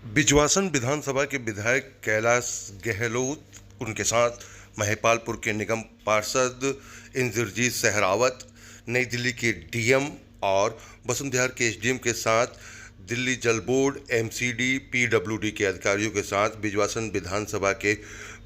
बिजवासन विधानसभा के विधायक कैलाश गहलोत, उनके साथ महिपालपुर के निगम पार्षद इंद्रजीत सहरावत, नई दिल्ली के डीएम और वसुंधरा के एसडीएम के साथ दिल्ली जल बोर्ड, एमसीडी, पीडब्ल्यूडी के अधिकारियों के साथ बिजवासन विधानसभा के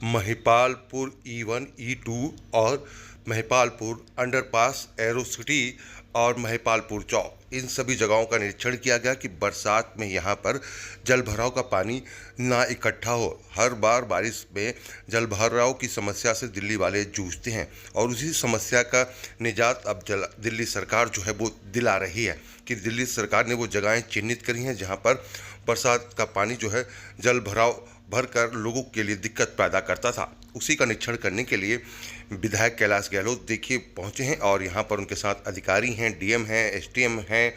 महिपालपुर E1, E2 और महिपालपुर अंडरपास, एरोसिटी और महिपालपुर चौक, इन सभी जगहों का निरीक्षण किया गया कि बरसात में यहाँ पर जल भराव का पानी ना इकट्ठा हो। हर बार बारिश में जल भराव की समस्या से दिल्ली वाले जूझते हैं और उसी समस्या का निजात अब दिल्ली सरकार जो है वो दिला रही है कि दिल्ली सरकार ने वो जगहें चिन्हित करी हैं जहाँ पर बरसात का पानी जो है जल भराव भर कर लोगों के लिए दिक्कत पैदा करता था। उसी का निरीक्षण करने के लिए विधायक कैलाश गहलोत देखिए पहुंचे हैं और यहाँ पर उनके साथ अधिकारी हैं, डीएम हैं, एसडीएम हैं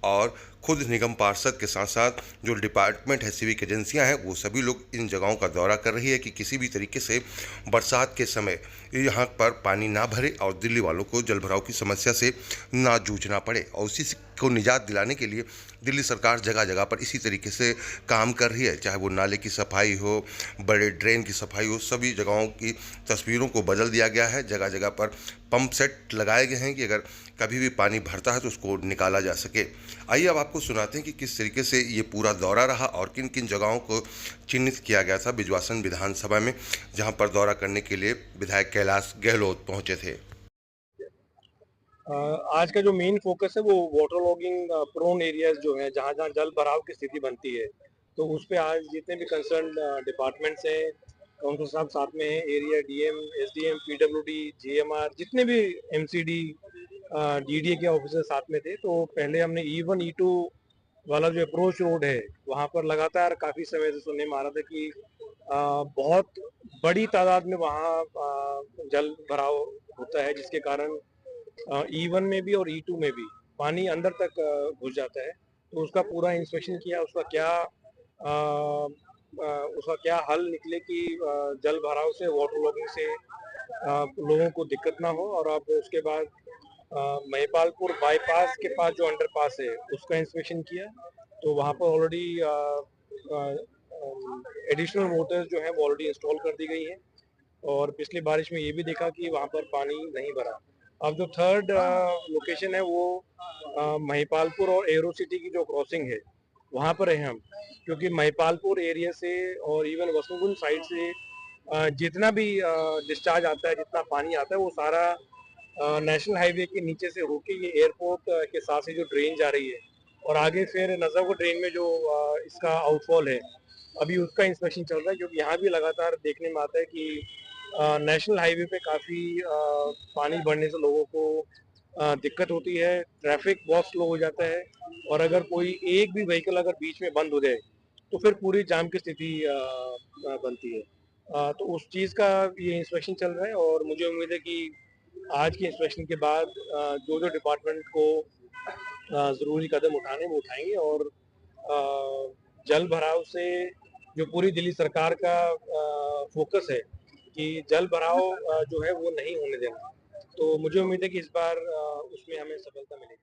और खुद निगम पार्षद के साथ साथ जो डिपार्टमेंट है, सिविक एजेंसियां हैं, वो सभी लोग इन जगहों का दौरा कर रही है कि किसी भी तरीके से बरसात के समय यहाँ पर पानी ना भरे और दिल्ली वालों को जल भराव की समस्या से ना जूझना पड़े। और उसी को निजात दिलाने के लिए दिल्ली सरकार जगह जगह पर इसी तरीके से काम कर रही है, चाहे वो नाले की सफाई हो, बड़े ड्रेन की सफाई हो, सभी जगहों की तस्वीरों को बदल दिया गया है। जगह जगह पर पंप सेट लगाए गए हैं कि अगर कभी भी पानी भरता है तो उसको निकाला जा सके। आइए अब आपको सुनाते हैं कि किस तरीके से ये पूरा दौरा रहा और किन किन जगहों को चिन्हित किया गया था बिजवासन विधानसभा में, जहां पर दौरा करने के लिए विधायक कैलाश गहलोत पहुंचे थे। आज का जो मेन फोकस है वो वाटर लॉगिंग प्रोन एरियाज जो हैं, जहाँ जहाँ जल भराव की स्थिति बनती है, तो उस पे आज जितने भी कंसर्न डिपार्टमेंट्स हैं, काउंसिल साहब साथ में हैं, area DM, SDM, PWD, GMR, जितने भी एमसीडी, डीडीए के ऑफिसर साथ में थे। तो पहले हमने E1, E2 वाला जो अप्रोच रोड है, वहाँ पर लगातार काफ़ी समय से सुनने में आ रहा था कि बहुत बड़ी तादाद में वहाँ जल भराव होता है, जिसके कारण E1 में भी और E2 में भी पानी अंदर तक घुस जाता है। तो उसका पूरा इंस्पेक्शन किया, उसका क्या हल निकले कि जल भराव से, वाटर लॉगिंग से लोगों को दिक्कत ना हो। और अब उसके बाद महिपालपुर बाईपास के पास जो अंडरपास है उसका इंस्पेक्शन किया, तो वहाँ पर ऑलरेडी एडिशनल मोटर्स जो हैं वो ऑलरेडी इंस्टॉल कर दी गई हैं और पिछली बारिश में ये भी देखा कि वहाँ पर पानी नहीं भरा। अब जो थर्ड लोकेशन है वो महिपालपुर और एरो सिटी की जो क्रॉसिंग है वहाँ पर है हम, क्योंकि महिपालपुर एरिया से और इवन वसुंधरा साइड से जितना भी डिस्चार्ज आता है, जितना पानी आता है, वो सारा नेशनल हाईवे के नीचे से होके ये एयरपोर्ट के साथ से जो ड्रेन जा रही है और आगे फिर नजरगढ़ ड्रेन में जो इसका आउटफॉल है, अभी उसका इंस्पेक्शन चल रहा है। क्योंकि यहाँ भी लगातार देखने में आता है कि नेशनल हाईवे पे काफ़ी पानी बढ़ने से लोगों को दिक्कत होती है, ट्रैफिक बहुत स्लो हो जाता है और अगर कोई एक भी व्हीकल अगर बीच में बंद हो जाए तो फिर पूरी जाम की स्थिति बनती है। तो उस चीज़ का ये इंस्पेक्शन चल रहा है और मुझे उम्मीद है कि आज के इंस्पेक्शन के बाद जो जो डिपार्टमेंट को ज़रूरी कदम उठाने वो उठाएंगे और जल भराव से जो पूरी दिल्ली सरकार का फोकस है कि जल भराव जो है वो नहीं होने देना, तो मुझे उम्मीद है कि इस बार उसमें हमें सफलता मिलेगी।